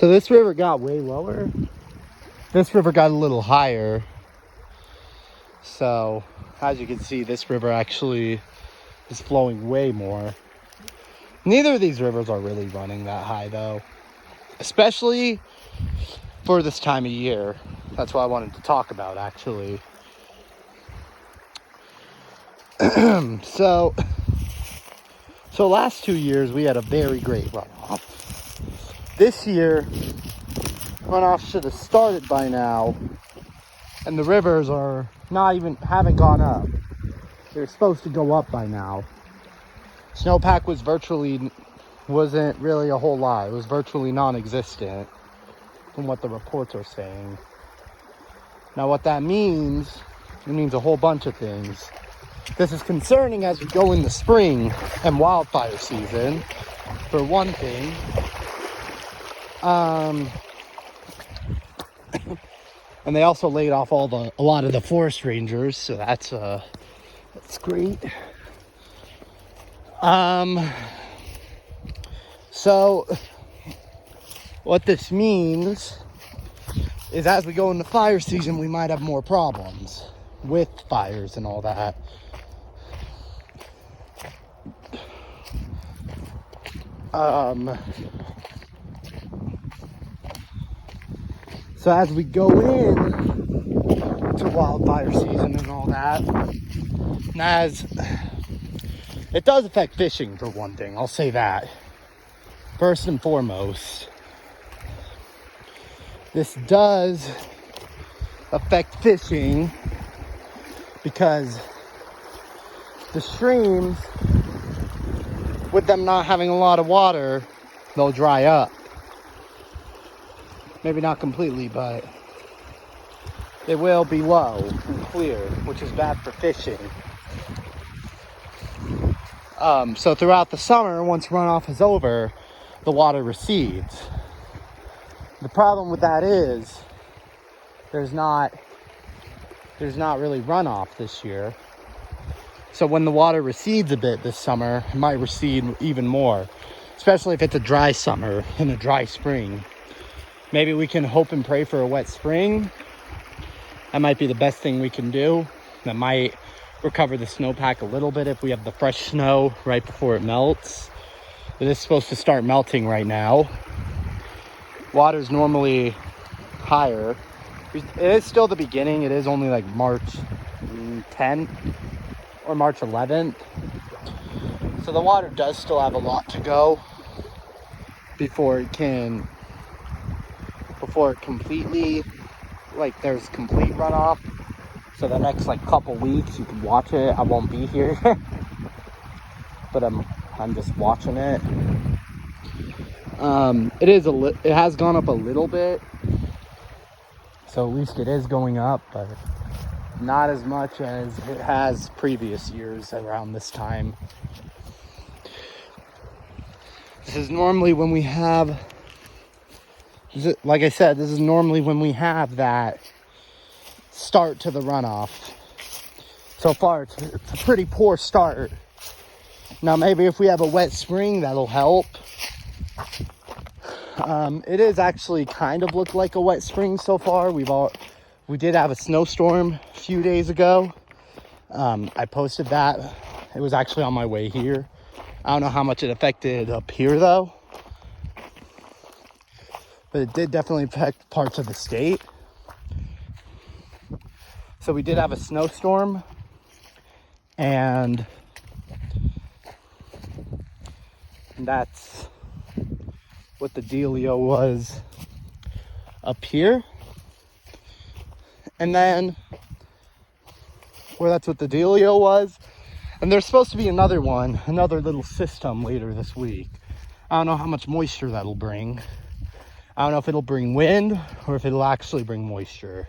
So this river got way lower. This river got a little higher. So as you can see, this river actually is flowing way more. Neither of these rivers are really running that high though, especially for this time of year. That's what I wanted to talk about actually. So last 2 years we had a very great runoff. This year, runoff should have started by now, and the rivers are haven't gone up. They're supposed to go up by now. Snowpack wasn't really a whole lot. It was virtually non-existent from what the reports are saying. Now what that means, it means a whole bunch of things. This is concerning as we go into spring and wildfire season, for one thing. And they also laid off a lot of the forest rangers, so that's great. So what this means is as we go into fire season, we might have more problems with fires and all that. So as we go in to wildfire season and all that, and as it does affect fishing for one thing, I'll say that. First and foremost, this does affect fishing because the streams, with them not having a lot of water, they'll dry up. Maybe not completely, but they will be low and clear, which is bad for fishing. So throughout the summer, once runoff is over, the water recedes. The problem with that is there's not really runoff this year. So when the water recedes a bit this summer, it might recede even more, especially if it's a dry summer and a dry spring. Maybe we can hope and pray for a wet spring. That might be the best thing we can do. That might recover the snowpack a little bit if we have the fresh snow right before it melts. It is supposed to start melting right now. Water's normally higher. It is still the beginning. It is only like March 10th or March 11th. So the water does still have a lot to go before it completely, there's complete runoff. So the next couple weeks you can watch it. I won't be here, but I'm just watching it. It has gone up a little bit, so at least it is going up, but not as much as it has previous years around this time. This is normally when we have, like I said, this is normally when we have that start to the runoff. So far, it's a pretty poor start. Now, maybe if we have a wet spring, that'll help. It is actually kind of looked like a wet spring so far. We did have a snowstorm a few days ago. I posted that. It was actually on my way here. I don't know how much it affected up here though, but it did definitely affect parts of the state. So we did have a snowstorm, and that's what the dealio was up here. And then, that's what the dealio was. And there's supposed to be another little system later this week. I don't know how much moisture that'll bring. I don't know if it'll bring wind or if it'll actually bring moisture.